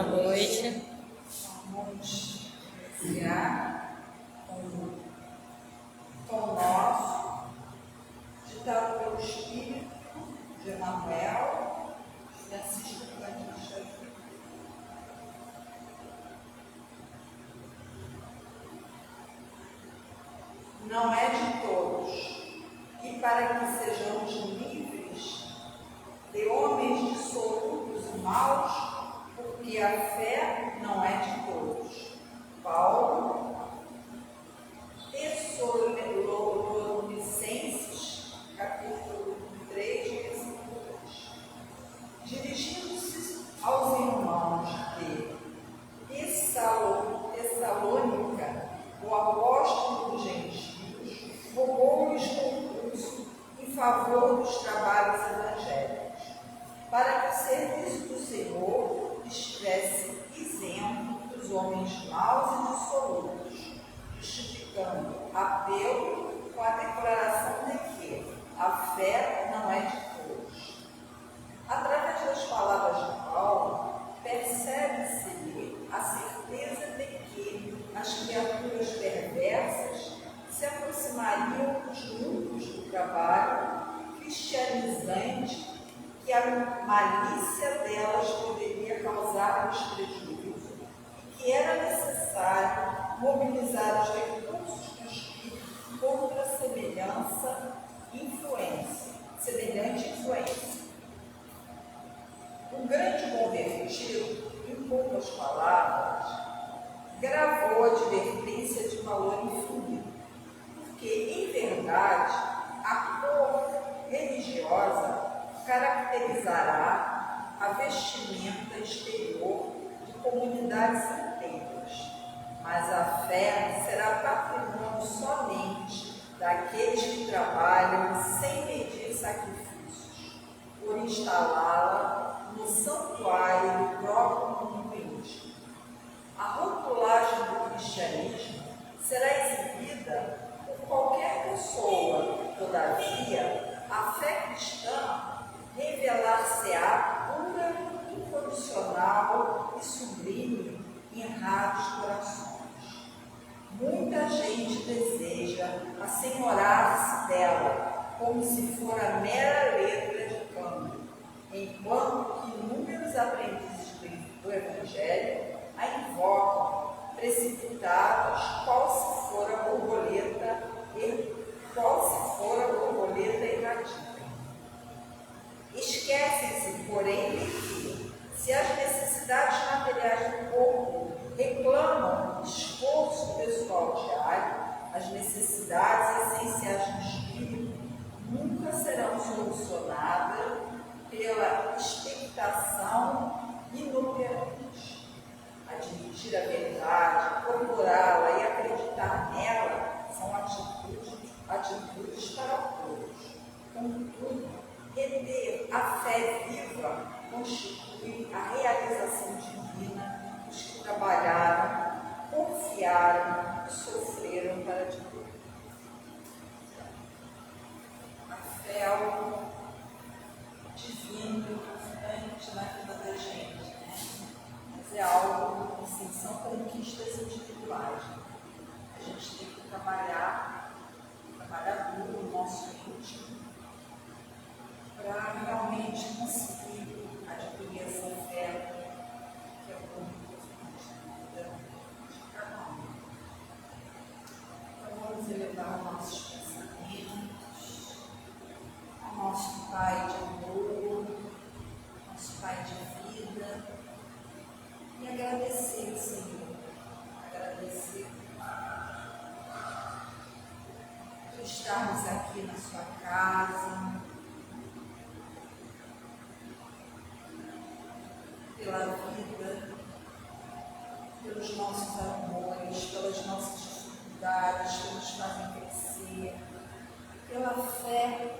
noite. Vamos iniciar com um tom nosso, ditado pelo Espírito de Emmanuel, Francisco Cândido. Não é de todos, e para que sejamos livres de homens dissolutos e maus, porque a fé não é de todos. Paulo, Tessalonicenses, capítulo 3, versículo 2. Dirigindo-se aos irmãos de Tessalônica, o apóstolo dos gentios rogou-lhes concurso em favor dos trabalhos evangélicos, para que o serviço do Senhor estivesse isento dos homens maus e dissolutos, justificando apelo com a declaração de que a fé não é de todos. Através das palavras de Paulo, percebe-se-lhe a certeza de que as criaturas perversas se aproximariam dos núcleos do trabalho cristianizante, que a malícia delas poderia causar-lhes prejuízo, e que era necessário mobilizar os recursos do espírito contra semelhante influência. Um grande convertido, em poucas palavras, gravou a advertência de valor infinito, porque, em verdade, a cor religiosa caracterizará a vestimenta exterior de comunidades inteiras, mas a fé será patrimônio somente daqueles que trabalham sem medir sacrifícios, por instalá-la no santuário do próprio mundo íntimo. A rotulagem do cristianismo será exibida por qualquer pessoa, todavia, a fé cristã revelar-se-á pura, incondicional e sublime em raros corações. Muita gente deseja assenhorar-se dela, como se for a mera letra de câmbio, enquanto que inúmeros aprendizes do Evangelho a invocam, precipitados, qual se for a borboleta errativa. Esquecem-se, porém, de que, se as necessidades materiais do corpo reclamam esforço pessoal diário, as necessidades essenciais do espírito nunca serão solucionadas pela expectação inoperante. Admitir a verdade, procurá-la e acreditar nela são atitudes para todos. Contudo, reter a fé viva constitui a realização divina dos que trabalharam, confiaram e sofreram para adquirir. A fé é algo divino, importante na vida da gente, né? Mas é algo, assim, são conquistas individuais. A gente tem que trabalhar duro no nosso íntimo, para realmente conseguir adquirir essa fé que é muito importante na vida de cada um. Então vamos elevar nossos pensamentos ao nosso Pai de amor, nosso Pai de vida, e agradecer, Senhor, agradecer por estarmos aqui na sua casa, pela vida, pelos nossos amores, pelas nossas dificuldades que nos fazem crescer, pela fé,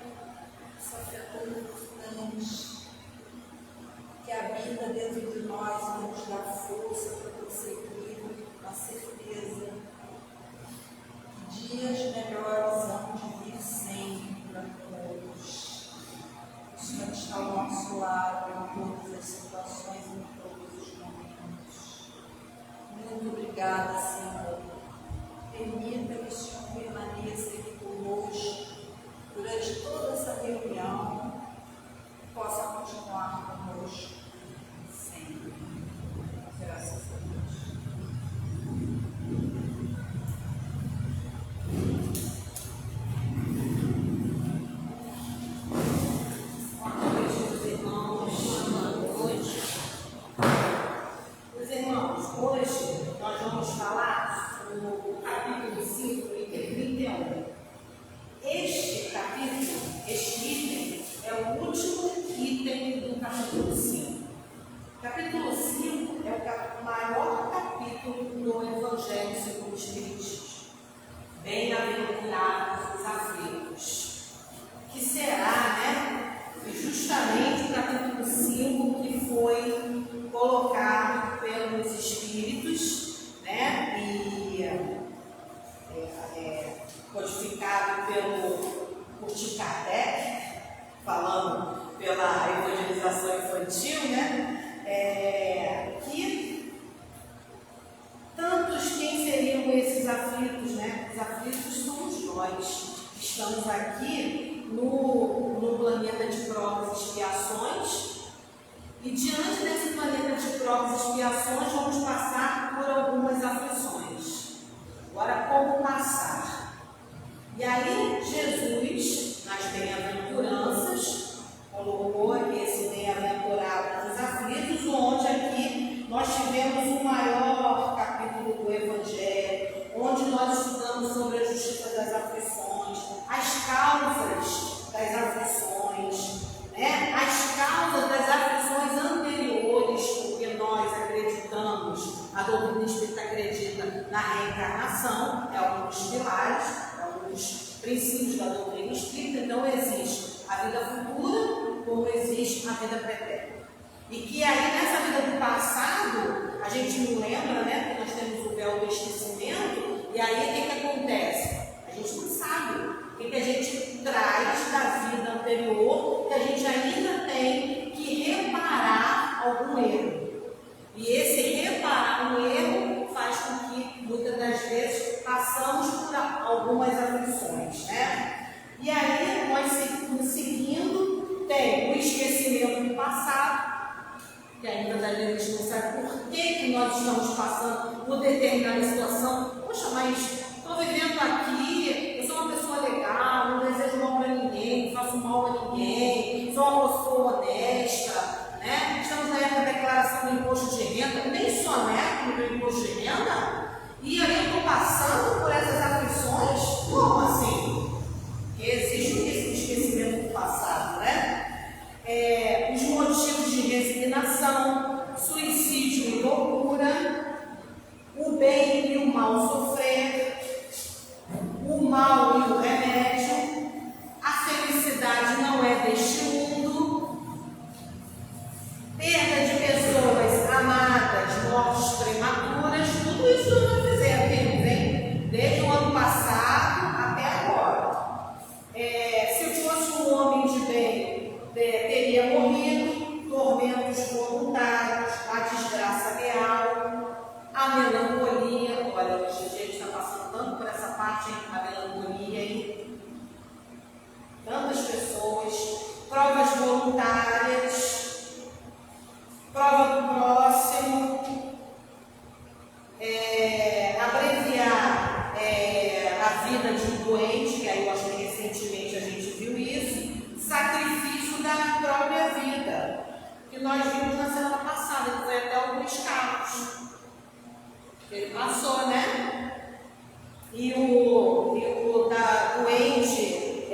essa fé tão importante que habita dentro de nós e nos dá força para prosseguir, a certeza que dias melhores hão de vir sempre para todos. O Senhor está ao nosso lado em todas as situações, em todos os momentos. obrigada, Senhor. Permita que o Senhor permaneça aqui conosco durante toda essa reunião, possa continuar conosco sempre. Graças a Deus. Boa noite, meus irmãos. Boa noite. Meus irmãos, hoje nós vamos falar no capítulo 5, item 31. Este capítulo, este item, é o último item do capítulo 5. Capítulo 5 é o maior capítulo do Evangelho segundo o Espiritismo. Bem-aventurados os aflitos. Que será, justamente o capítulo 5 que foi colocado pelos Espíritos, codificado por Chico Kardec, falando pela evangelização infantil, que tantos quem seriam esses aflitos, Os aflitos somos nós, que estamos aqui no planeta de provas e expiações, e diante desse planeta de provas e expiações vamos passar por algumas aflições. Agora, como passar? E aí, Jesus, nas bem-aventuranças, colocou aqui esse bem-aventurado dos aflitos, onde aqui nós tivemos o maior capítulo do Evangelho, onde nós estudamos sobre a justiça das aflições, as causas das aflições, as causas das aflições anteriores, porque nós acreditamos, a doutrina espírita acredita na reencarnação, é um dos pilares, os princípios da doutrina espírita. Então existe a vida futura, como existe a vida pretérita. E que aí nessa vida do passado, a gente não lembra, que nós temos o véu do esquecimento, e aí o que acontece? A gente não sabe o que a gente traz da vida anterior, que a gente ainda tem que reparar algum erro. E esse reparar um erro faz com que muitas das vezes passamos por algumas aflições, E aí nós seguindo, tem o esquecimento do passado, que ainda da gente não sabe por que nós estamos passando por determinada situação. Poxa, mas estou vivendo aqui, eu sou uma pessoa legal, não desejo mal para ninguém, não faço mal a ninguém, sou uma pessoa honesta, Estamos na época da declaração do imposto de renda, nem só na época do imposto de renda, e aí eu estou passando por essas aflições. Como assim? Existe esse esquecimento do passado, Os motivos de resignação, suicídio e loucura, o bem e o mal sofrer, o mal e o remédio, a felicidade não é deste mundo, perda de pessoas amadas, mortes prematuras, tudo isso nós já fizemos, desde o ano passado até agora. Se fosse um homem de bem, teria morrido, tormentos voluntários, a desgraça real, a melancolia. Olha, hoje a gente está passando tanto por essa parte, a melancolia, tantas pessoas, provas voluntárias, prova do próximo, abreviar a vida de um doente, que aí eu acho que recentemente a gente viu isso, sacrifício da própria vida, que nós vimos na semana passada, que foi até alguns carros. Ele passou, E o da doente,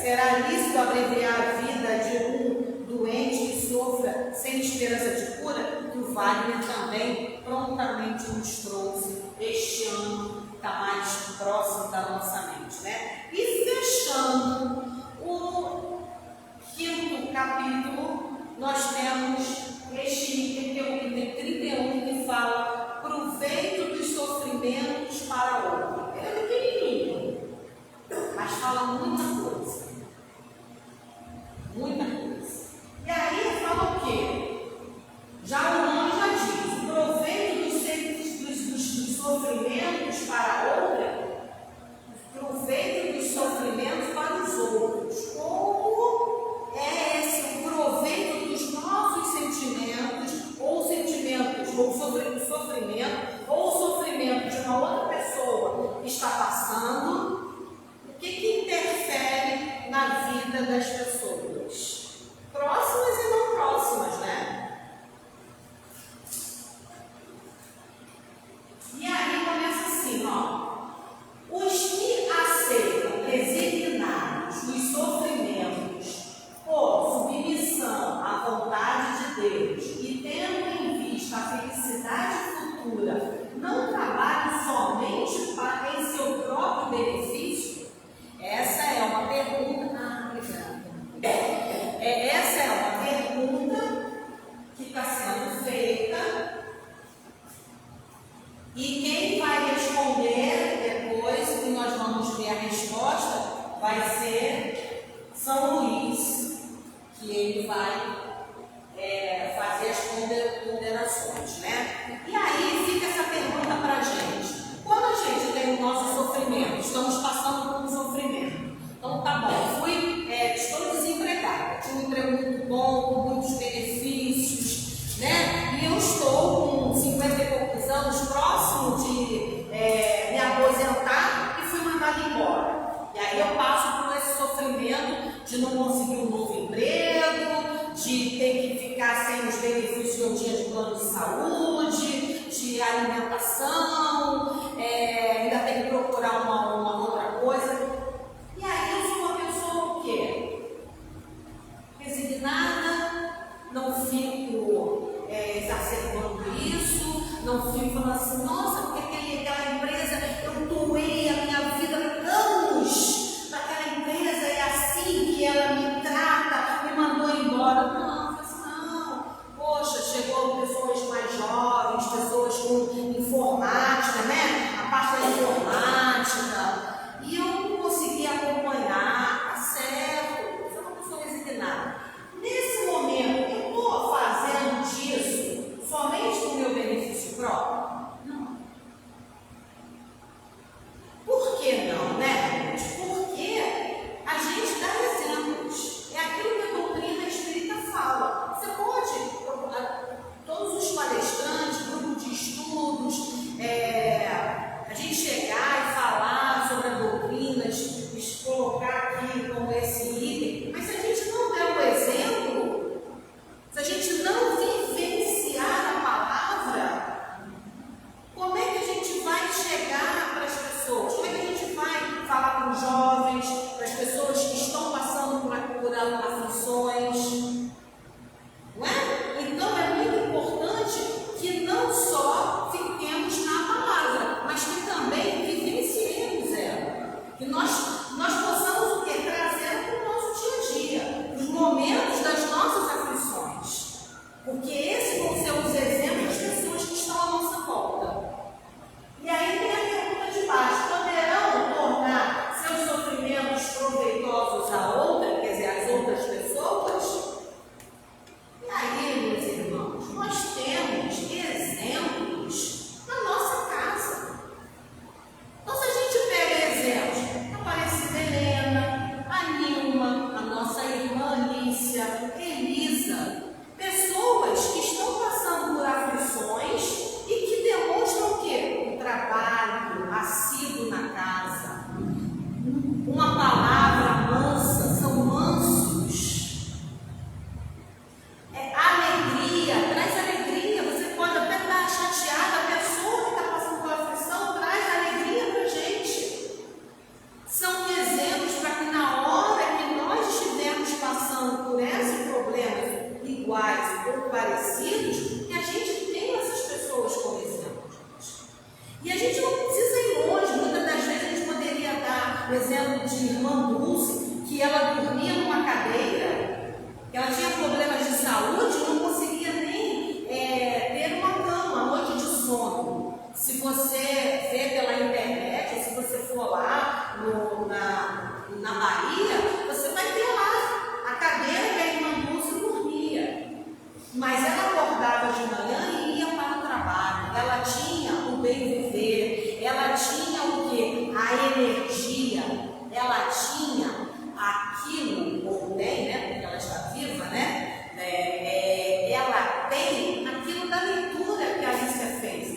será lícito abreviar a vida de um doente que sofra sem esperança de cura? Que o Wagner também prontamente nos trouxe este ano, está mais próximo da nossa mente, E fechando o 5º capítulo, nós temos este item, que é o item 31, que fala proveito dos sofrimentos para o homem. Ele é pequenininho, mas fala muita coisa. Muita coisa. E aí fala o quê? Já o nome já diz, proveito dos sofrimento, ou o sofrimento de uma outra pessoa que está passando, o que interfere na vida das pessoas? Próximas e não próximas, né? E aí começa assim, ó. Os que aceitam resignados os sofrimentos por submissão à vontade de Deus e tendo em vista a felicidade futura, não trabalham somente em seu próprio benefício? Essa é uma pergunta. Essa é uma pergunta que está sendo feita. E quem vai responder depois, que nós vamos ver a resposta, vai ser São Luís, que ele vai fazer as ponderações, né? E aí fica essa pergunta para a gente. Quando a gente tem o nosso sofrimento, estamos passando por um sofrimento. Então tá bom, estou desempregada, tinha um emprego muito bom, com muitos benefícios, né? E eu estou com 50 e poucos anos, próximo de me aposentar e fui mandada embora. E aí eu passo por esse sofrimento de não conseguir um novo emprego, de ter que ficar sem os benefícios que eu tinha de plano de saúde, de alimentação, ainda tem que procurar uma outra coisa. E aí eu sou uma pessoa o quê? Resignada, não fico exacerbando isso, não fico falando assim, nossa, porque aquela empresa, eu doei a minha vida anos para aquela empresa, é assim que ela me trata, me mandou embora. Não, poxa, chegou pessoas mais jovens, pessoas com informática, né? A parte da informática, e eu não consegui acompanhar, tá certo, eu sou uma pessoa resignada. Nesse momento, eu estou fazendo disso somente com o meu benefício próprio? Não. Por que não, né? Porque a gente dá exemplos. É aquilo que a doutrina espírita fala. Você pode procurar todos os palestrantes, grupos de estudos, a gente chegar e falar sobre a doutrina, colocar aqui como esse item, mas se a gente não der o exemplo, se a gente não vivenciar a palavra, como é que a gente vai chegar para as pessoas? Como é que a gente vai falar com os jovens, para as pessoas que estão passando por aflições? Não é? Então é muito importante que não só fiquemos na palavra, mas que também vivenciemos ela. Que nós possamos o quê? Trazer para o nosso dia a dia, os momentos das nossas aflições. Porque esses vão ser os exemplos das pessoas que estão à nossa volta. E aí tem a pergunta de baixo: poderão tornar seus sofrimentos proveitosos a outra, quer dizer, às outras pessoas? E aí, meus irmãos, nós temos exemplos na nossa casa. Então, se a gente pega exemplos, a Aparecida Helena, a Nilma, a nossa irmã Alicia, Elisa, pessoas que estão passando por aflições e que demonstram o quê? Um trabalho assíduo na casa, uma palavra mansa, são mansos. Alegria, traz alegria. Você pode até estar chateada, a pessoa que está passando por aflição traz alegria para a gente. São exemplos para que na hora que nós estivermos passando por esses problemas iguais ou parecidos, que a gente tenha essas pessoas como exemplos. E a gente não precisa ir longe. Muitas das vezes a gente poderia dar o exemplo de irmã Dulce, que ela dormia numa cadeira, ela tinha problemas de saúde, não conseguia nem ter uma cama, uma noite de sono. Se você vê pela internet, ou se você for lá na Bahia, você vai ter lá a cadeira que a irmã Dulce dormia. Mas ela acordava de manhã e ia para o trabalho. Ela tinha o bem viver, ela tinha o quê? A energia, ela tinha aquilo, ou tem, né? Porque ela está viva, né? Ela tem aquilo da leitura que a Alicia fez.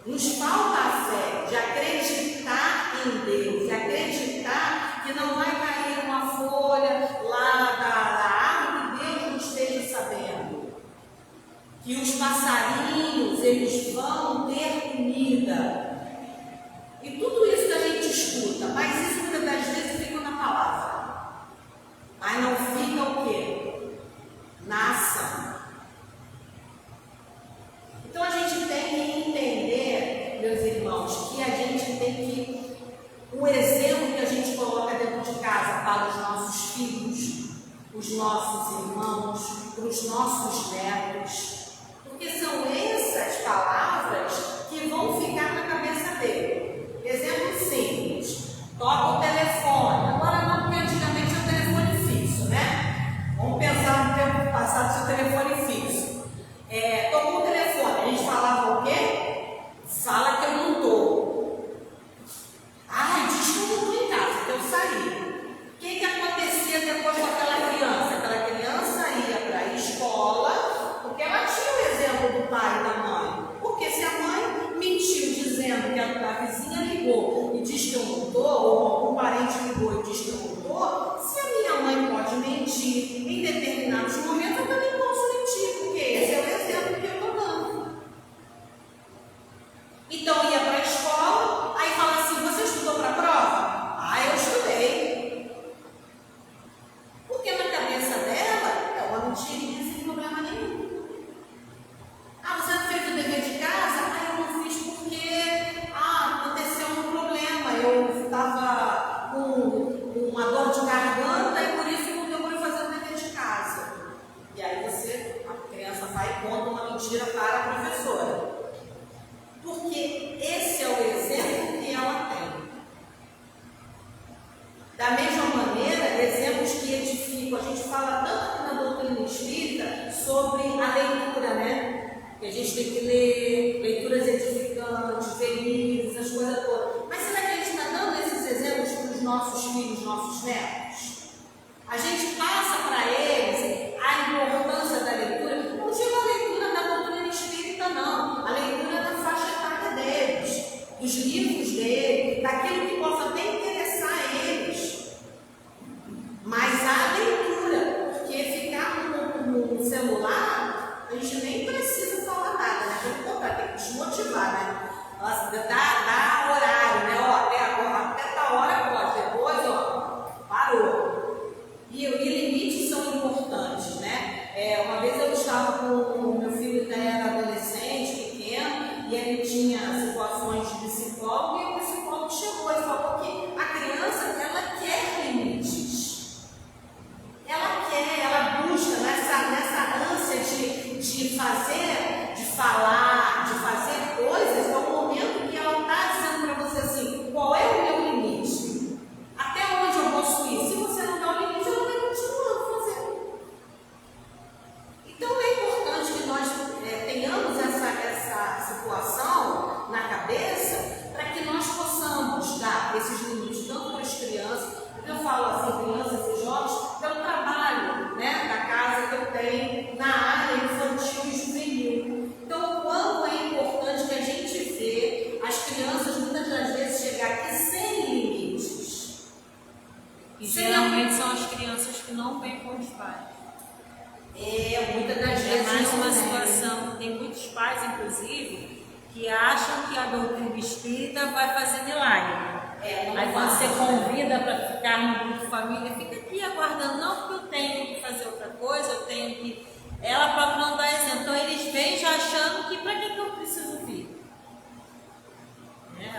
Nos falta a fé de acreditar em Deus, de acreditar que não vai cair uma folha lá da árvore que Deus não esteja sabendo. Que os passarinhos, eles vão ter comida. E tudo isso que a gente escuta, mas isso muitas das vezes fica na palavra. Mas não fica o quê? Na ação. Então a gente tem que entender, meus irmãos, que a gente tem que, o exemplo que a gente coloca dentro de casa para os nossos filhos, os nossos irmãos, para os nossos netos, porque são essas palavras que vão ficar na cabeça dele. Exemplo simples, toca o telefone, agora não, porque antigamente era o telefone fixo, né? Vamos pensar no tempo passado se o telefone fixo. Tocou o telefone, a gente falava o quê? Fala que eu não estou. Ai, diz que eu não estou em casa, que eu saí. O que acontecia depois com aquela criança? Aquela criança ia para a escola, porque ela tinha o exemplo do pai e da mãe. Porque se a mãe mentiu dizendo que a vizinha ligou e diz que eu não estou, ou algum parente ligou e diz que eu não estou, se a minha mãe pode mentir em determinados momentos, eu também posso mentir, porque esse é o exemplo que eu estou dando. Então ia para a escola, aí fala assim, você estudou para a prova? Ah, eu estudei. Porque na cabeça dela, ela não tinha sem problema nenhum. Ah, você não fez o dever de casa? Ah, eu não fiz porque aconteceu um problema. Eu estava com uma dor de garganta e por isso não deu para fazer o dever de casa. E aí a criança vai e conta uma mentira para a professora. Porque esse é o exemplo que ela tem. Da mesma maneira, exemplos que edificam. A gente fala tanto aqui na doutrina espírita sobre a leitura, né? Que a gente tem que ler leituras edificantes, felizes, as coisas todas. Mas será que a gente está dando esses exemplos para os nossos filhos, nossos netos? A gente passa para eles a importância da leitura. Não digo a leitura da doutrina espírita, não. A leitura da faixa etária deles, dos livros deles, daquilo que possa até interessar a eles. Mas a leitura, porque ficar no celular, a gente nem precisa falar nada, né? Pelo contrário, tem que desmotivar, né? Nossa, dá horário, né? Até tal hora pode, depois, parou. E limites são importantes, né? Uma vez eu estava com o meu filho, que era adolescente, pequeno, e ele tinha situações de psicólogo, e o psicólogo chegou e falou que a criança, ela quer limites. Ela busca nessa ânsia de fazer, de falar, de fazer coisas, é o momento que ela está dizendo para você assim, qual é o meu limite? Até onde eu posso ir? Se você não dá o limite, ela vai continuar fazendo. Então é importante que nós tenhamos essa situação na cabeça para que nós possamos dar esses limites, tanto para as crianças, eu falo assim, crianças e jovens, pelo trabalho, né, da casa que eu tenho na área infantil e juvenil. Então, o quanto é importante que a gente vê as crianças muitas das vezes chegar aqui sem limites. E geralmente são as crianças que não vêm com os pais. Muitas das vezes É mais uma não situação, tem muitos pais, inclusive, que acham que a doutrina espírita vai fazer milagre. Aí quando você convida para ficar no grupo de família, fica aqui aguardando, não, porque eu tenho que fazer outra coisa, eu tenho que. Ela própria não dá exemplo. Então eles vêm já achando que para que eu preciso vir?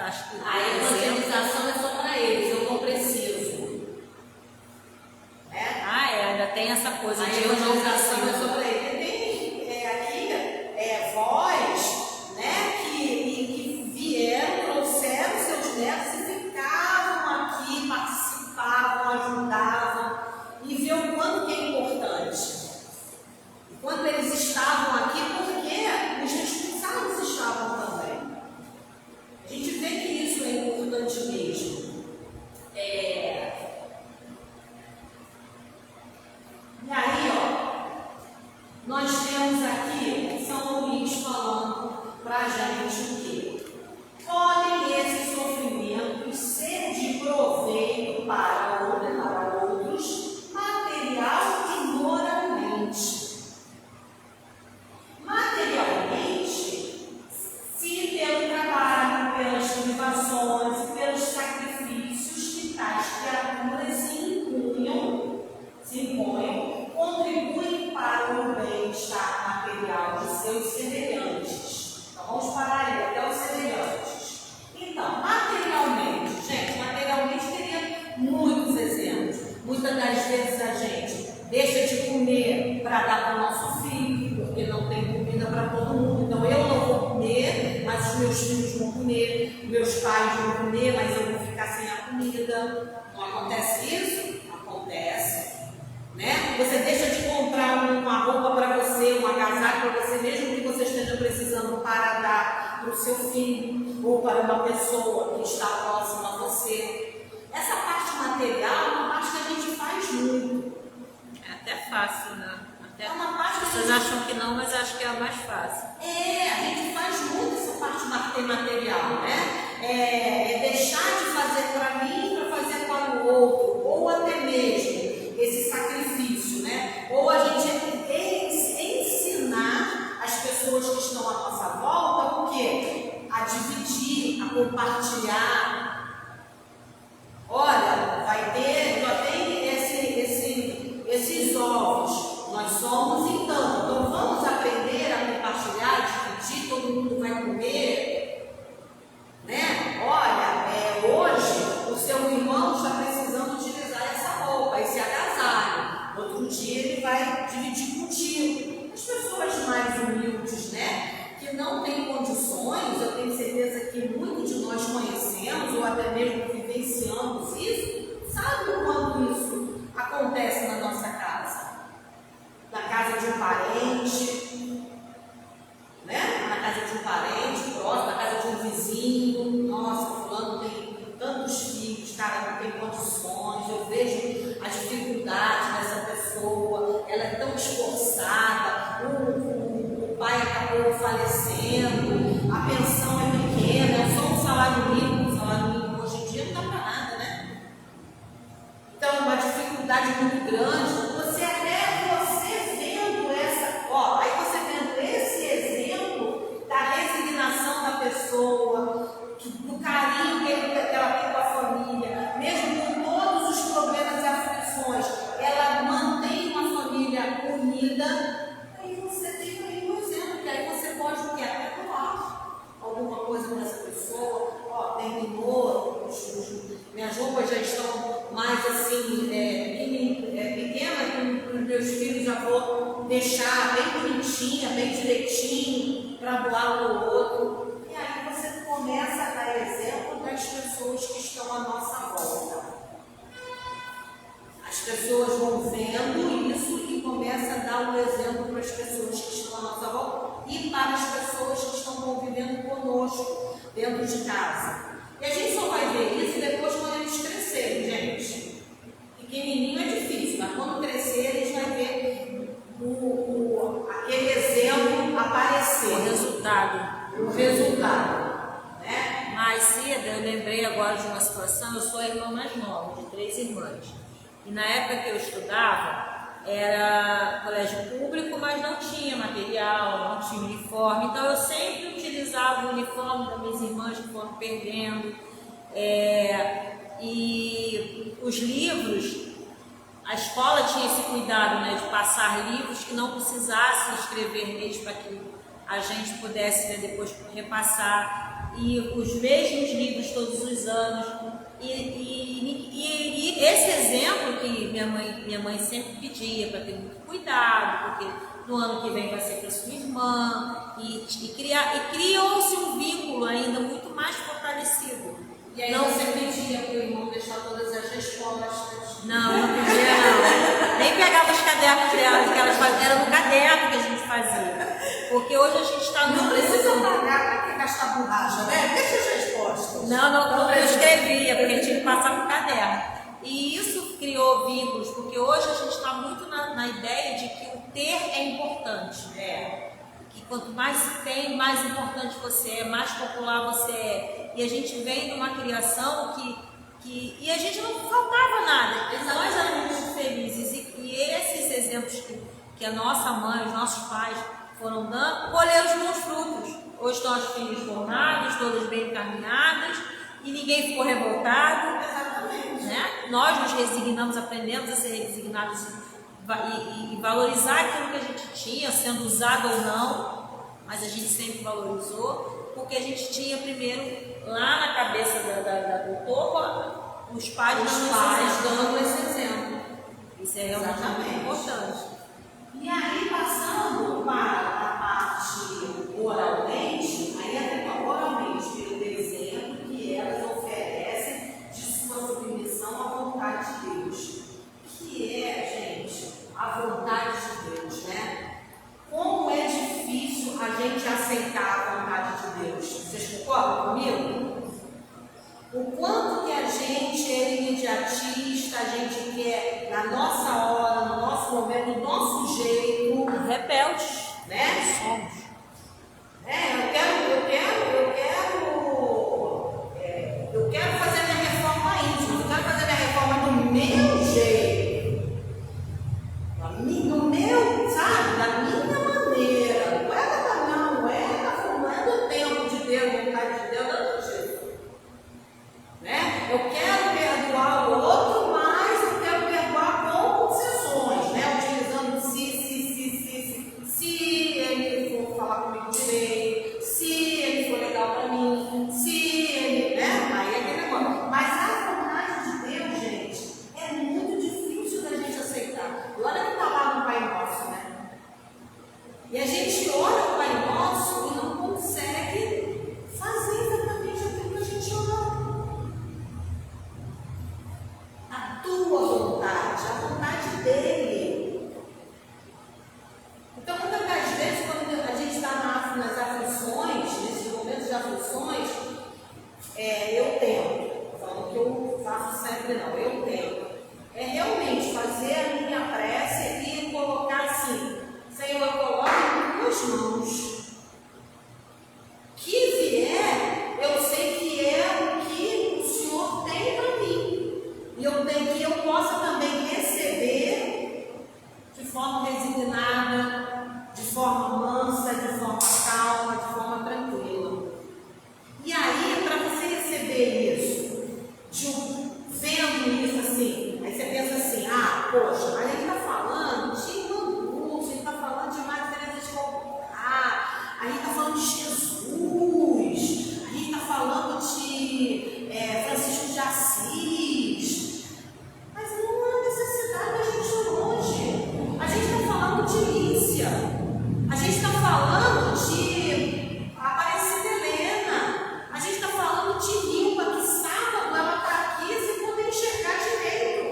Acho que a evangelização é só para eles, eu não preciso. Ainda tem essa coisa A de eu não evangelização é preciso. só para eles. Tem aqui vós, né, que vieram, trouxeram seus netos e ficavam aqui, participavam, ajudavam, e vê o quanto que é importante. E quando eles estavam aqui, porque os responsáveis estavam também. A gente vê que isso é importante mesmo. E aí, muitos exemplos. Muitas das vezes a gente deixa de comer para dar para o nosso filho, porque não tem comida para todo mundo. Então eu não vou comer, mas os meus filhos vão comer, meus pais vão comer, mas eu vou ficar sem a comida. Não acontece isso? Acontece. Né? Você deixa de comprar uma roupa para você, um agasalho para você, mesmo que você esteja precisando para dar para o seu filho ou para uma pessoa que está próxima a você. Essa parte material é uma parte que a gente faz muito. É até fácil, né? Até É uma parte que vocês acham que não, mas acho que é a mais fácil. a gente faz muito essa parte material, né? Deixar de fazer para mim para fazer para o outro, ou até mesmo esse sacrifício, né? Ou a gente ensinar as pessoas que estão à nossa volta o quê? A dividir, a compartilhar. Olha, vai ter, já tem esses ovos, nós somos então vamos aprender a compartilhar, dividir, todo mundo vai comer, né? Olha, hoje o seu irmão está precisando utilizar essa roupa, esse agasalho, outro dia ele vai dividir contigo. As pessoas mais humildes, né, que não têm condições, eu tenho certeza que muitos de nós conhecemos ou até mesmo vivenciamos isso, sabe quando isso acontece na nossa casa? Na casa de um parente, né? Na casa de um parente próximo, na casa de um vizinho. Nossa, fulano tem tantos filhos, cara, não tem condições. Eu vejo a dificuldade dessa pessoa, ela é tão esforçada, o pai acabou falecendo, a pensão é pequena, é só um salário mínimo. O salário mínimo hoje em dia não dá para nada, né? Então, uma dificuldade muito grande. Você vendo aí você vendo esse exemplo da resignação da pessoa, do carinho que ela tem com a família, mesmo com todos os problemas e aflições, ela mantém uma família unida. Aí você tem aí um exemplo, que aí você pode até doar alguma coisa para essa pessoa. Terminou, minhas roupas já estão mais assim, pequenas, para os meus filhos já vou deixar bem bonitinha, bem direitinho, para doar para o outro. E aí você começa a dar exemplo das pessoas que estão à nossa volta. As pessoas vão vendo isso e começa a dar um exemplo para as pessoas que estão à nossa volta e para as pessoas que estão convivendo conosco dentro de casa. E a gente só vai ver isso depois quando eles crescerem, gente. Pequenininho é difícil, mas quando crescer eles vão ver aquele exemplo aparecer. O resultado. Né? Mais cedo eu lembrei agora de uma situação. Eu sou a irmã mais nova, de 3 irmãs. E na época que eu estudava, era colégio público, mas não tinha material, não tinha uniforme. Então eu sempre utilizava o uniforme das minhas irmãs que foram perdendo. E os livros, a escola tinha esse cuidado, né, de passar livros que não precisasse escrever neles para que a gente pudesse, né, depois repassar. E os mesmos livros todos os anos. E esse exemplo que minha mãe sempre pedia para ter muito cuidado, porque no ano que vem vai ser para sua irmã, e criou-se um vínculo ainda muito mais fortalecido. E aí não, você pedia para o irmão deixar todas as respostas? Não pedia não. Nem pegava os cadernos dela, que elas faziam, era no caderno que a gente fazia. Porque hoje a gente está no... Não precisa pagar para gastar borracha, né? Deixa as respostas. Não, eu escrevia, porque tinha que passar no caderno. E isso criou vínculos, porque hoje a gente está muito na ideia de que o ter é importante. Que quanto mais se tem, mais importante você é, mais popular você é. E a gente vem de uma criação e a gente não faltava nada. Nós éramos muito felizes. E esses exemplos que a nossa mãe, os nossos pais foram dando, colheram os bons frutos. Hoje estão as filhas formadas, todas bem encaminhadas, e ninguém ficou revoltado. Exatamente. Né? Nós nos resignamos, aprendemos a ser resignados e valorizar aquilo que a gente tinha, sendo usado ou não, mas a gente sempre valorizou, porque a gente tinha primeiro lá na cabeça do topo Os pais dando esse exemplo. Isso é realmente muito importante. E aí, passando para a parte oralmente, aí é oralmente pelo exemplo que elas oferecem de sua submissão à vontade de Deus. Que é, gente, a vontade de Deus, né? Como é difícil a gente aceitar a vontade de Deus. Vocês concordam comigo? O quanto que a gente é imediatista, a gente quer na nossa hora, no nosso momento, do nosso jeito. Rebeldes, né? Somos. Eu quero fazer minha reforma íntima, eu quero fazer minha reforma do meu jeito. No meu, sabe? Da minha maneira. Não é do tempo de Deus, da vontade de Deus, não é do jeito. Né? Eu quero perdoar o outro, mas eu quero perdoar com concessões, né? Utilizando se ele for falar comigo direito, se ele for legal para mim, se ele, né? Aí é aquele negócio. Mas a vontade de Deus, gente, é muito difícil da gente aceitar. E olha que está lá no Pai Nosso, né? E a gente ora o Pai Nosso e não consegue fazer exatamente aquilo que a gente ora. A tua vontade, a vontade dele. Então, muitas das vezes, quando a gente está nas aflições, nesses momentos de aflições, eu tento, falando que eu faço sempre não, eu tento, realmente fazer a minha prece e colocar assim, Senhor, eu coloco em tuas mãos. Que vier, eu sei que é o que o Senhor tem para mim. E eu tenho que eu possa também receber de forma resignada, de forma mansa, de forma calma, de forma tranquila. E aí, para você receber isso, vendo isso assim, aí você pensa assim, poxa, a gente está falando de Manduca, a gente está falando de Madre Teresa de Calcutá, a gente está falando de Jesus, a gente está falando de Francisco de Assis. Mas não há necessidade da gente ir longe. A gente está falando de Lícia. A gente está falando de Aparecida Helena. A gente está falando de Nilma, que sábado ela está aqui sem poder enxergar direito.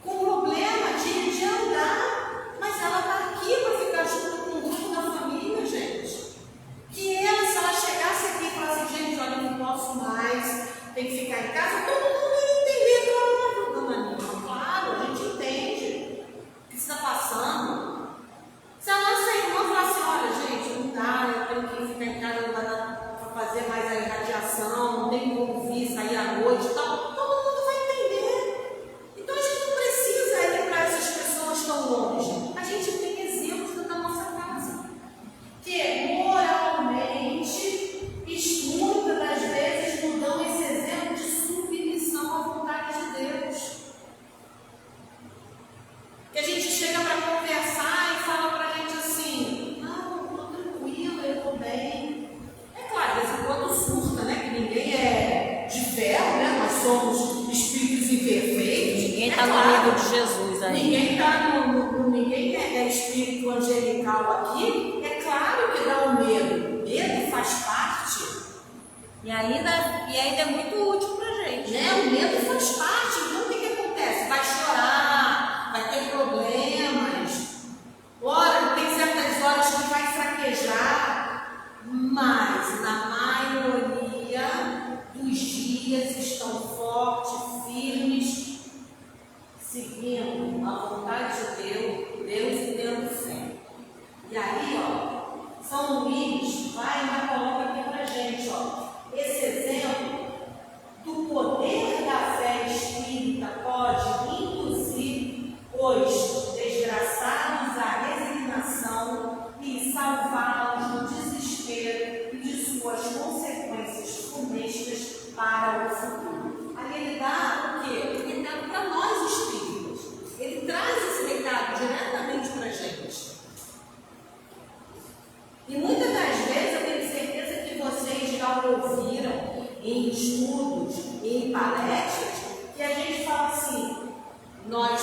Com problema de andar. Mas ela está aqui para ficar junto com o grupo da família, gente. Que ela, se ela chegasse aqui e falasse, gente, olha, eu não posso mais, tem que ficar em casa, todo mundo ia entender, claro, dona Nilma, claro, a gente entende o que está passando. Se a nossa irmã falar assim, olha, gente, não dá, eu tenho que ficar em casa, não vai dar para fazer mais a irradiação, não tem como vir, sair à noite e tal, todo mundo vai entender. Então a gente não precisa ir para essas pessoas tão longe. A gente tem exemplos dentro da nossa casa. Que moralmente, muitas das vezes, nos dão esse exemplo de submissão à vontade de Deus. Que a gente chega para conversar e fala para a gente assim, não, eu estou tranquila, eu estou bem. É claro, de vez em quando surta, né? Que ninguém é de ferro, né? Nós somos espíritos imperfeitos. Ninguém está no nível de Jesus aí. Ninguém é espírito angelical aqui. É claro que dá o medo. O medo faz parte. E ainda é muito útil para a gente. Né? O medo faz parte. Então o que acontece? Vai chorar, vai ter problemas. Ora, tem certas horas que vai fraquejar, mas na maioria dos dias estão fortes, firmes, seguindo a vontade de Deus e tendo fé. E aí, São Luís vai colocar aqui pra gente, esse exemplo do poder da fé espírita Nós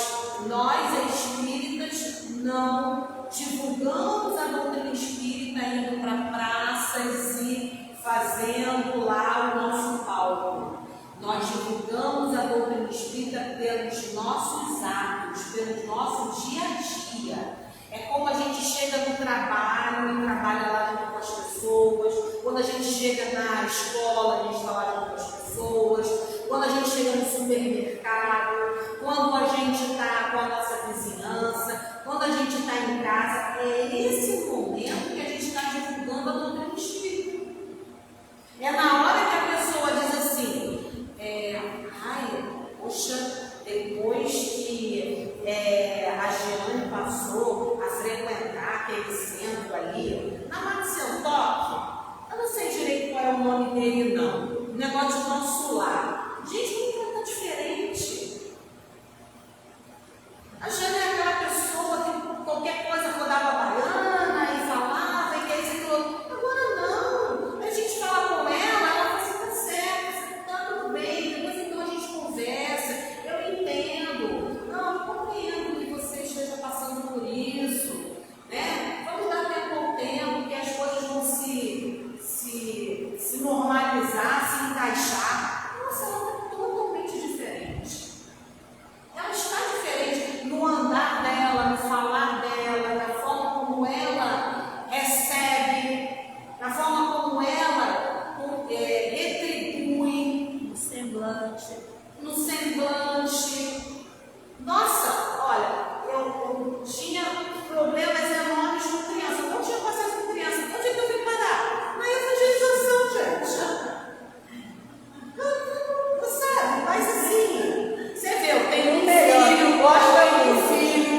espíritas não divulgamos a doutrina espírita indo para praças e fazendo lá o nosso palco. Nós divulgamos a doutrina espírita pelos nossos atos, pelo nosso dia a dia. É como a gente chega no trabalho e trabalha lá junto com as pessoas. Quando a gente chega na escola, a gente está lá junto com as pessoas. Quando a gente chega no supermercado, quando a gente está com a nossa vizinhança, quando a gente está em casa, é esse momento que a gente está divulgando a doutrina espírita. É na hora que a pessoa diz assim, poxa, depois que a Jeane passou a frequentar aquele centro ali, na Marcião Toque, eu não sei direito qual é o nome dele não, o negócio de nosso lar. Gente, como está diferente. A Jeane é aquela pessoa que qualquer coisa rodava a baiana e falava e que isso e tudo. Agora não, a gente fala com ela fala assim, tá certo, tá tudo bem, depois então a gente conversa, eu entendo, não, eu compreendo que você esteja passando por isso, né? Vamos dar tempo ao tempo, que as coisas vão se normalizar, se encaixar. Nossa, ela está totalmente diferente. Ela está diferente no andar dela, no falar dela, na forma como ela recebe, na forma como ela retribui, No semblante. no semblante. Nossa, olha, eu tinha problemas enormes com criança. Não tinha paciência com criança. Onde é que eu fui parar? Na evangelização, gente. Sabe, mas assim, você vê, eu tenho um filho, gosto de um filho.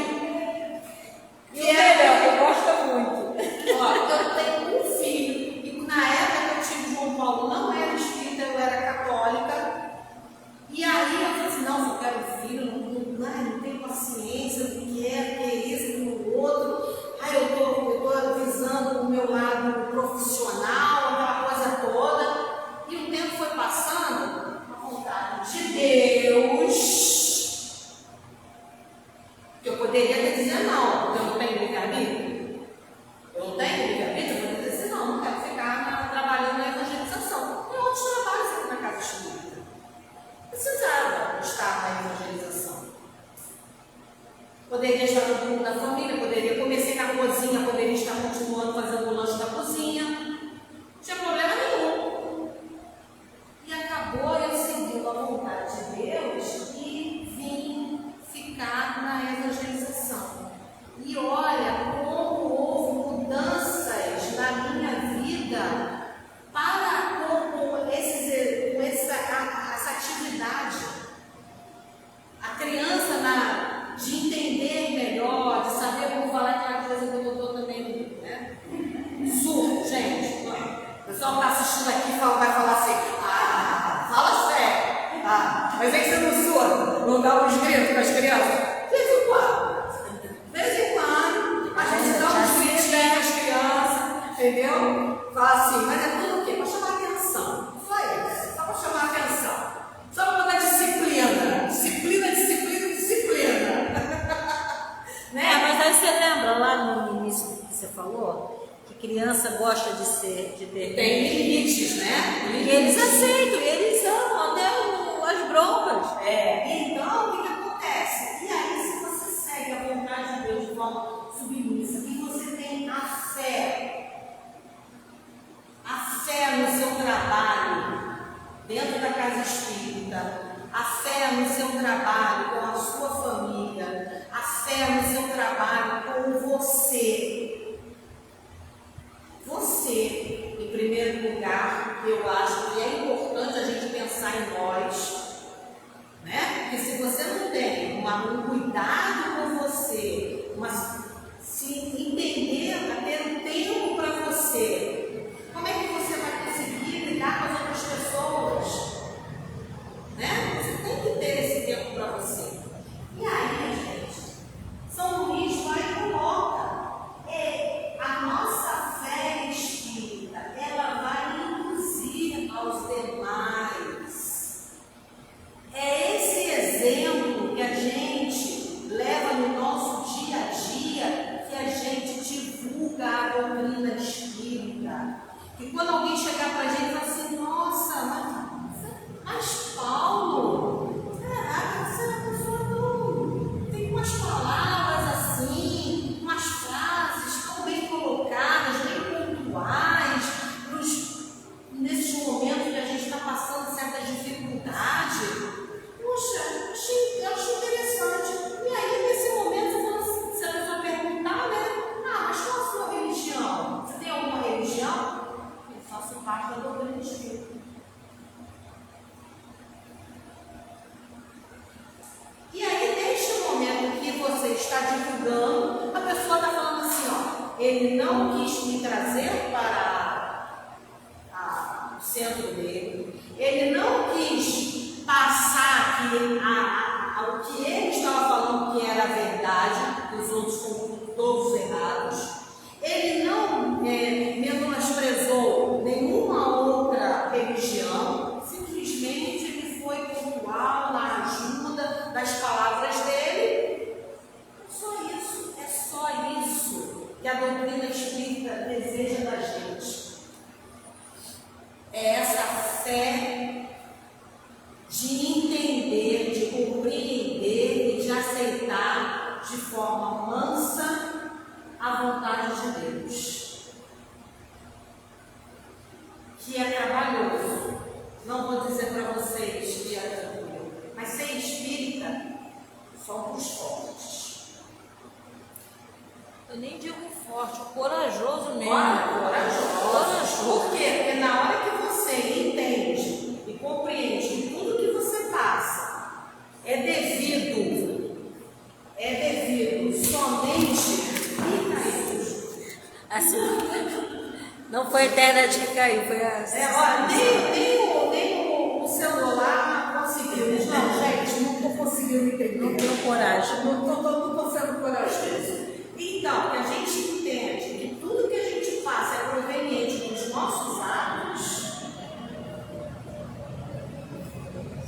Eu gosto muito. Ó, eu tenho um filho, e na época que eu tive João Paulo, não era espírita, eu era católica. E aí eu falei assim, não, eu quero um filho, não tenho paciência, porque é isso, no outro. Aí eu estou visando o meu lado profissional, aquela coisa toda. E o tempo foi passando, a vontade de Deus, que eu poderia ter dizer não, porque eu não tenho livre-arbítrio. Eu não tenho livre-arbítrio, eu poderia dizer não quero ficar trabalhando na evangelização. Tem outros trabalhos aqui na casa espírita. Precisava estar na evangelização. Poderia estar no grupo da família, comecei na cozinha, poderia estar continuando fazendo o lanche da cozinha. Não tinha problema nenhum. E acabou eu seguindo a vontade de Deus e vim ficar na evangelização. E olha como houve mudanças na minha vida para com essa atividade. A criança de entender melhor, de saber como falar aquela coisa que eu estou também, né? Surdo, gente. O pessoal está assistindo aqui vai falar assim, fala sério. Mas é que você não surdo, não dá uns gritos para as crianças? De vez em quando. De vez em quando, a gente dá uns gritos para as crianças, entendeu? Fala assim, mas é tudo o quê? Para chamar atenção. Só isso, só para chamar atenção. Só para botar disciplina. Disciplina. Né? Mas aí você lembra lá no início que você falou, que criança gosta de ter. Tem limites, né? E eles aceitam, eles amam até as broncas. Então, o que acontece? E aí, se você segue a vontade de Deus de forma submissa, e você tem a fé no seu trabalho, dentro da casa espírita, a fé no seu trabalho com a sua família, a fé no seu trabalho com você. Você, em primeiro lugar, eu acho que é importante a gente pensar em nós, né? Porque se você não tem um cuidado com você, se entender, a ter um tempo para você, como é que você vai conseguir lidar com as outras pessoas? Né? Você tem que ter esse tempo para você. E aí, gente, São Luís vai e coloca a nossa fé espírita, ela vai induzir aos demais. É esse exemplo que a gente divulgando, a pessoa está falando assim, ó, ele não quis me trazer para o centro dele, ele não quis passar o que ele estava falando que era a verdade, os outros foram todos errados. Ele não menosprezou nenhuma outra religião, simplesmente ele foi pontual na ajuda das palavras dele. É só isso que a doutrina espírita deseja da gente. É essa fé de entender, de compreender e de aceitar de forma mansa a vontade de Deus, que é trabalhoso. Não vou dizer para vocês que é tranquilo, mas ser espírita somos fortes. Eu nem digo forte, corajoso mesmo. Corajoso. Por quê? Porque na hora que você entende e compreende que tudo que você passa é devido somente. Assim, não foi a internet que caiu, foi a. Olha, nem o celular conseguiu. Não, gente, não estou conseguindo entender. Não tenho coragem. Não estou sendo corajoso. Então, que a gente entende que tudo que a gente passa é proveniente dos nossos atos,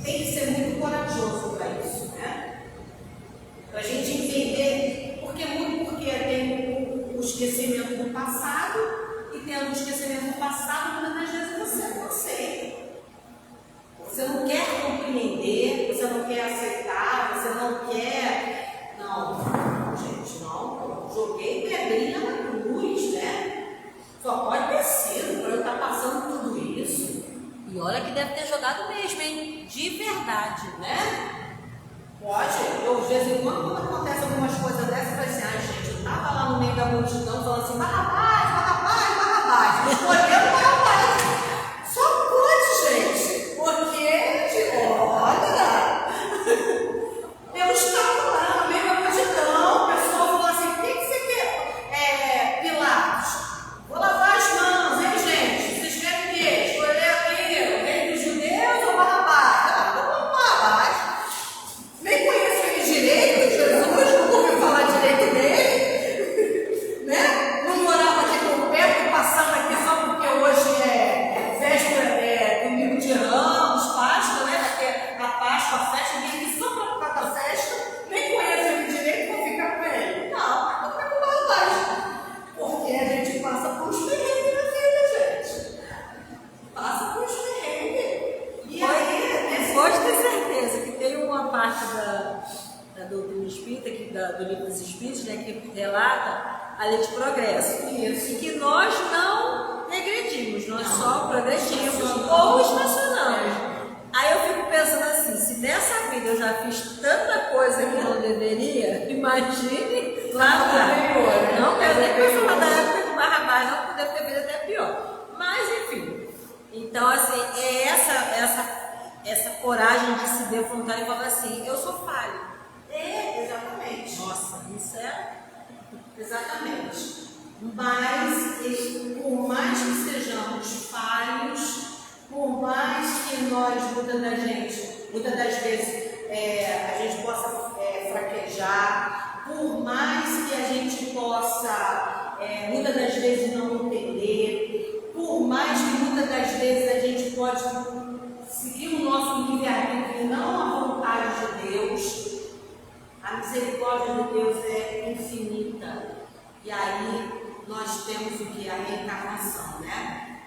tem que ser muito corajoso para isso, né? Para a gente entender, porque tem o esquecimento do passado, e tendo o esquecimento do passado, muitas vezes você não aceita. Você não quer compreender, você não quer aceitar, você não quer. Não, gente, não. Joguei pedrinha na cruz, né? Só pode ter sido para eu estar passando tudo isso. E olha que deve ter jogado mesmo, hein? De verdade, né? Pode. Eu, de vez em quando acontece algumas coisas dessas, eu falo assim, gente, eu estava lá no meio da multidão falando assim, Barrabás, escolhendo Barrabás. Só pode, gente, porque, olha, eu estava lá no meio da multidão, a pessoa falou assim, o que você quer? Pilatos, vou lavar as mãos, hein, gente? Vocês querem o quê? Escolher aqui o rei dos judeus ou Barrabás? Vou Barrabás. Nem conheço ele direito, Jesus, não ouvi falar direito dele, né? Não morava aqui por perto, passando aqui só porque hoje é véspera, domingo de Ramos, Páscoa, né? Porque a Páscoa, a festa, vem aqui só para ficar da festa, nem conheço ele direito, vou ficar com ele. Não, vou ficar com o Barrabás. Porque a gente passa por uns perrengues na vida, gente. Passa por uns perrengues. E aí, pode ter certeza que tem uma parte da doutrina espírita, do livro dos Espíritos, né, que relata a lei de progresso. Isso. E que nós não regredimos, nós só progredimos ou estacionamos. Aí eu fico pensando assim, se nessa vida eu já fiz tanta coisa que não deveria, imagine lá atrás. Não quero nem pensar da época do Barrabás, não, porque deve ter vindo até pior. Mas enfim, então assim, é essa coragem de se defrontar e falar assim, eu sou falho. Exatamente. Nossa, isso é... Exatamente. Mas, por mais que sejamos falhos, por mais que nós, muitas das vezes, a gente possa fraquejar, por mais que a gente possa, muitas das vezes, não entender, por mais que muitas das vezes a gente pode seguir o nosso livre-arbítrio e não a vontade de Deus, a misericórdia de Deus é infinita. E aí nós temos o que? A reencarnação, né?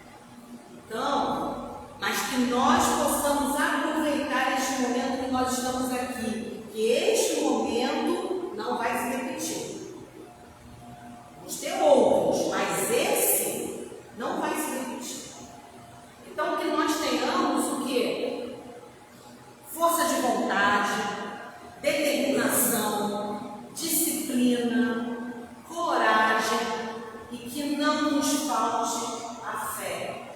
Então, mas que nós possamos aproveitar este momento que nós estamos aqui. Que este momento não vai se repetir. Vamos ter outros, mas esse não vai se repetir. Então, que nós tenhamos o quê? Força de vontade, determinação, disciplina, coragem e que não nos falte a fé,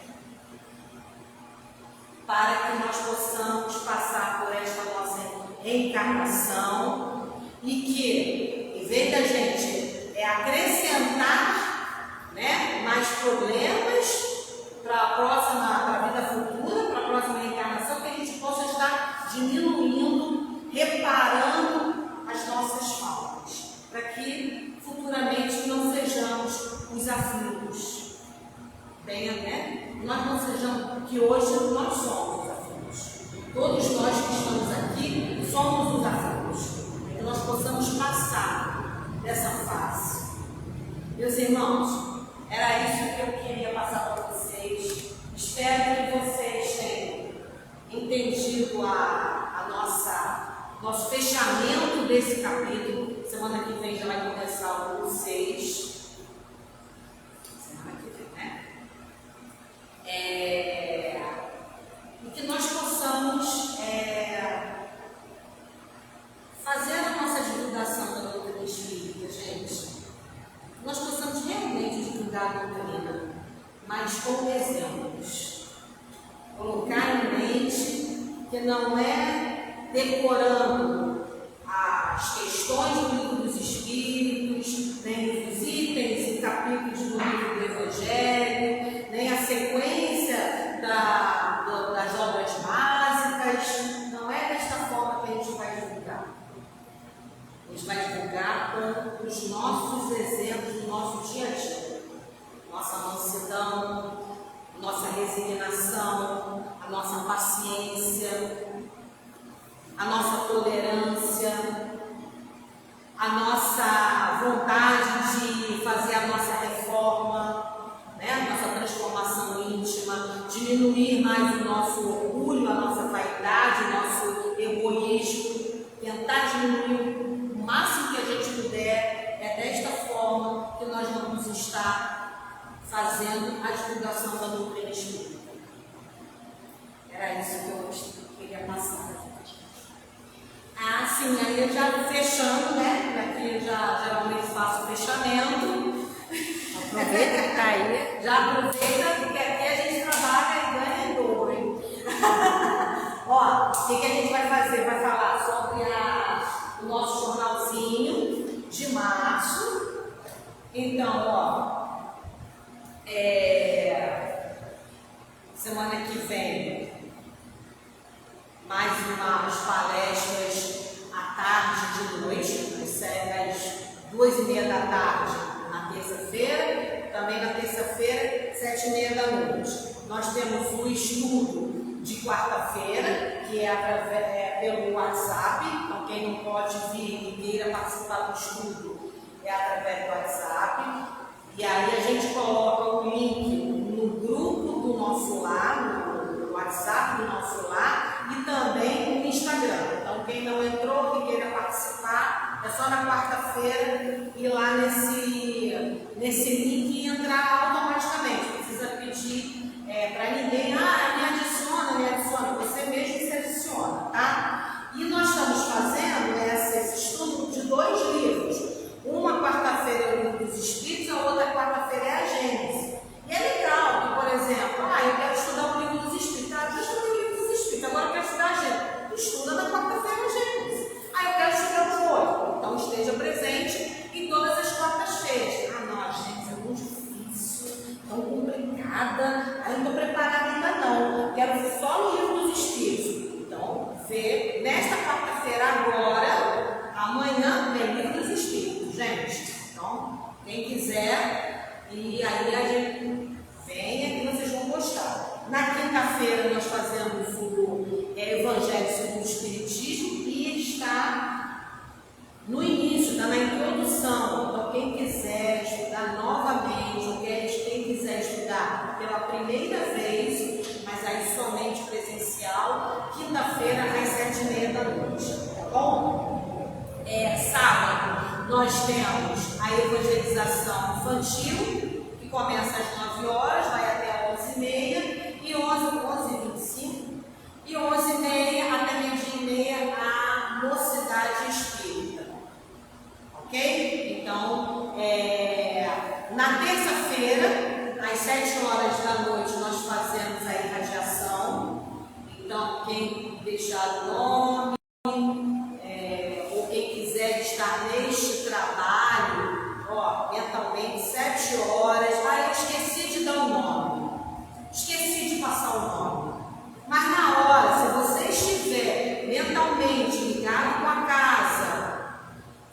para que nós possamos passar por esta nossa reencarnação e que, vez da gente acrescentar, né, mais problemas para a próxima, para a vida futura, para a próxima reencarnação, que a gente possa estar diminuindo, reparando as nossas faltas, para que futuramente não sejamos os aflitos. Bem, né? Nós não sejamos, que hoje nós somos os aflitos. Todos nós que estamos aqui somos os aflitos. Que nós possamos passar dessa fase. Meus irmãos, era isso que eu queria passar para vocês. Espero que vocês tenham entendido nosso fechamento desse capítulo. Semana que vem já vai começar o 6. Semana que vem, né? E que nós possamos fazer a nossa divulgação da doutrina espírita, gente. Nós possamos realmente divulgar a doutrina, mas com exemplos. Colocar em mente que não é decorando as questões do livro dos Espíritos, nem os itens e capítulos do livro do Evangelho, nem a sequência das obras básicas. Não é desta forma que a gente vai divulgar. A gente vai divulgar com os nossos exemplos do nosso dia a dia. Nossa mansidão, nossa resignação, a nossa paciência, a nossa tolerância, a nossa vontade de fazer a nossa reforma, né? A nossa transformação íntima, diminuir mais o nosso orgulho, a nossa vaidade, o nosso egoísmo, tentar diminuir o máximo que a gente puder. É desta forma que nós vamos estar fazendo a divulgação da doutrina espírita. Era isso que eu queria passar. Sim, aí eu já fechando, né? Aqui já geralmente faço o fechamento. Aproveita que está aí. Já aproveita, porque aqui a gente trabalha e ganha em dobro, hein? Ó, o que a gente vai fazer? Vai falar sobre o nosso jornalzinho de março. Então, ó, semana que vem, mais umas palestras à tarde e de noite, às 2h30 da tarde, na terça-feira, também na terça-feira, 7h30 da noite. Nós temos o estudo de quarta-feira, que é pelo WhatsApp, então quem não pode vir e queira participar do estudo é através do WhatsApp. E aí a gente coloca o link no grupo do nosso lar, no WhatsApp do nosso lar, e também no Instagram. Então quem não entrou, que queira participar, é só na quarta-feira ir lá nesse link e entrar automaticamente. Não precisa pedir para ninguém, me adiciona, você mesmo se adiciona, tá? E nós estamos fazendo esse estudo de 2 livros. Uma quarta-feira é o livro dos Espíritos, a outra quarta-feira é a Gênesis. E é legal que, por exemplo, eu quero estudar o livro dos Espíritos. Eu estudo o livro dos Espíritos, agora eu quero estudar a Gênesis. Estuda na quarta-feira a Gênesis. Eu quero estudar o outro. Então esteja presente em todas as quartas-feiras. Não, a Gênesis é muito difícil, tão complicada. Não estou preparada ainda não. Quero só o livro dos Espíritos. Então, vê nesta quarta-feira agora, amanhã tem livro dos Espíritos, gente. Então, quem quiser, e aí a gente venha que vocês vão gostar. Na quinta-feira nós fazemos o Evangelho segundo o Espiritismo e está no início, está na introdução. Então, quem quiser estudar novamente, ou quem quiser estudar pela primeira vez, mas aí somente presencial, quinta-feira às 7h30 da noite, tá bom? Sábado nós temos a evangelização infantil, que começa às 9 horas, vai até 11h30, e 11h25, e 11h30 até meio-dia a mocidade espírita. Ok? Então, na terça-feira, às 7 horas da noite, nós fazemos a irradiação. Então, quem deixar o nome, ou quem quiser destacar estar neste trabalho, ó, mentalmente, 7 horas. Ah, eu esqueci de dar o nome, esqueci de passar o nome. Mas na hora, se você estiver mentalmente ligado com a casa,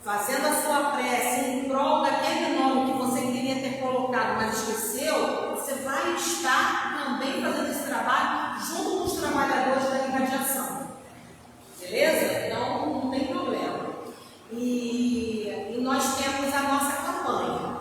fazendo a sua prece em prol daquele nome que você queria ter colocado, mas esqueceu, você vai estar também fazendo esse trabalho junto com os trabalhadores da irradiação. Beleza? Então, não tem problema. E nós temos a nossa campanha.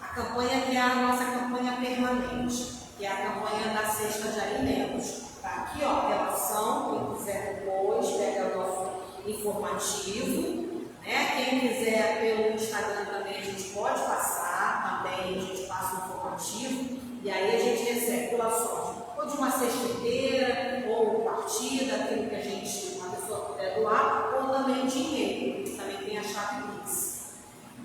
A campanha que é a nossa campanha permanente, que é a campanha da cesta de alimentos. Tá aqui, ó, relação, quem quiser depois, pega o nosso informativo, né? Quem quiser pelo Instagram também, a gente pode passar, também a gente passa o informativo, e aí a gente recebe doações, ou de uma cesta inteira, ou partida, aquilo que a gente, uma pessoa puder doar, ou também dinheiro, que também tem a chave Pix.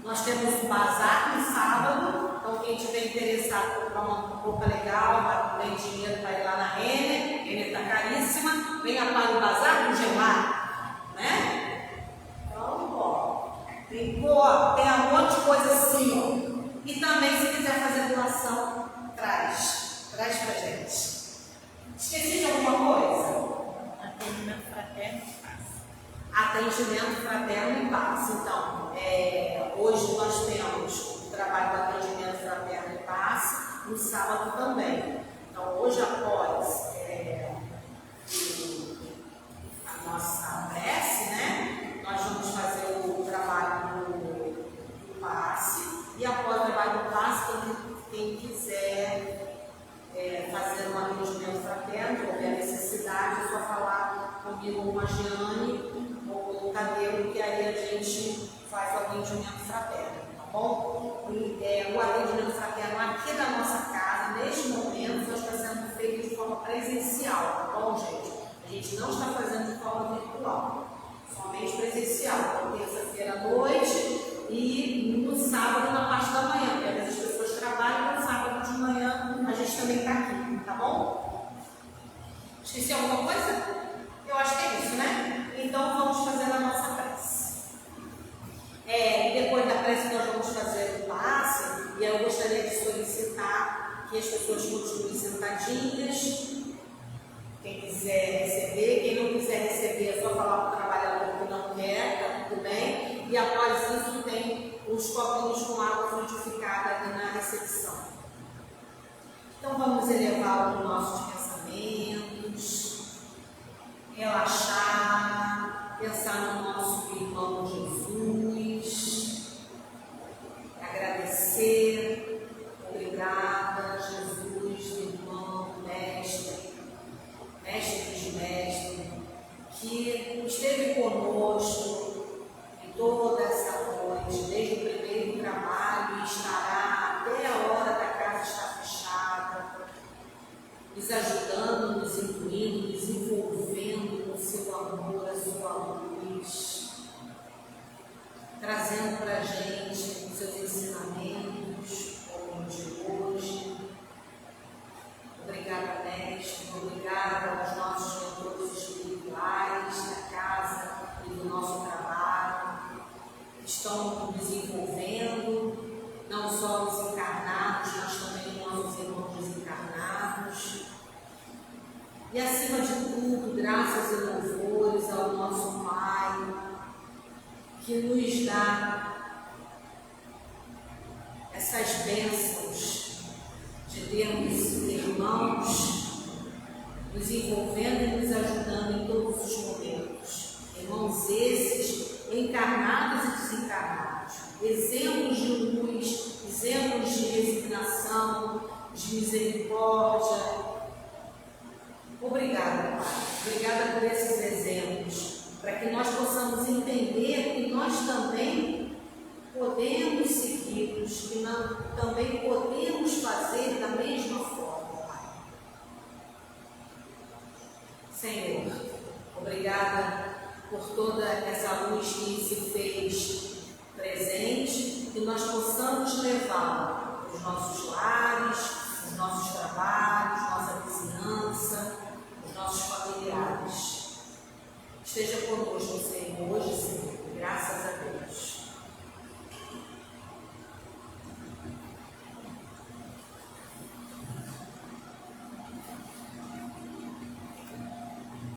Nós temos um bazar no sábado, então quem tiver interessado em comprar uma roupa legal, tem dinheiro para ir lá na Renner está caríssima, venha para o bazar do Gemar, né? Então, ó, tem um monte de coisa assim, ó. E também, se quiser fazer doação, traz pra gente. Esqueci de alguma coisa? Atendimento fraterno e paz. Atendimento fraterno e paz. Então, hoje nós temos o trabalho do atendimento fraterno e paz, no sábado também. Então, hoje após a nossa prece, né, nós vamos fazer o trabalho do passe, e após o trabalho do passe, quem quiser fazer um atendimento fraterno, qualquer necessidade, é só falar comigo ou com a Giane ou com o Tadeu, que aí a gente faz o atendimento fraterno, tá bom? O atendimento fraterno aqui da nossa casa, neste momento, só está sendo feito de forma presencial, tá bom, gente? A gente não está fazendo de forma virtual, somente presencial. Então, terça-feira à noite e no sábado na parte da manhã, porque às vezes as pessoas trabalham, no sábado de manhã a gente também está aqui, tá bom? Esqueci alguma coisa? Eu acho que é isso, né? Então, vamos fazer a nossa prece. E depois da prece nós vamos fazer o passe, e eu gostaria de solicitar que as pessoas continuem sentadinhas. Quem quiser receber, quem não quiser receber, é só falar para o trabalhador que não quer, tá tudo bem. E após isso tem uns copinhos com água frutificada aqui na recepção. Então vamos elevar os nossos pensamentos, relaxar, pensar no nosso irmão Jesus, agradecer, obrigada, Jesus, irmão, mestre dos mestres, que esteve conosco em toda essa noite, desde o primeiro trabalho, e estará até a hora da casa estar fechada, nos ajudando, nos incluindo, nos envolvendo com o seu amor, a sua luz, trazendo para a gente os seus ensinamentos, como de hoje. Obrigada, mestre, obrigada aos nossos mentores espirituais da casa e do nosso trabalho, que estão nos envolvendo, não só os encarnados, mas também os nossos irmãos desencarnados. E acima de tudo, graças e louvores ao nosso Pai, que nos dá essas bênçãos de termos irmãos nos envolvendo e nos ajudando em todos os momentos. Irmãos esses, encarnados e desencarnados, exemplos de luz, exemplos de resignação, de misericórdia. Obrigada, Pai. Obrigada por esses exemplos, para que nós possamos entender que nós também podemos segui-los, que nós também podemos fazer da mesma forma, Pai. Senhor, obrigada por toda essa luz que se fez presente, que nós possamos levá-la para os nossos lares, os nossos trabalhos, nossa vizinhança,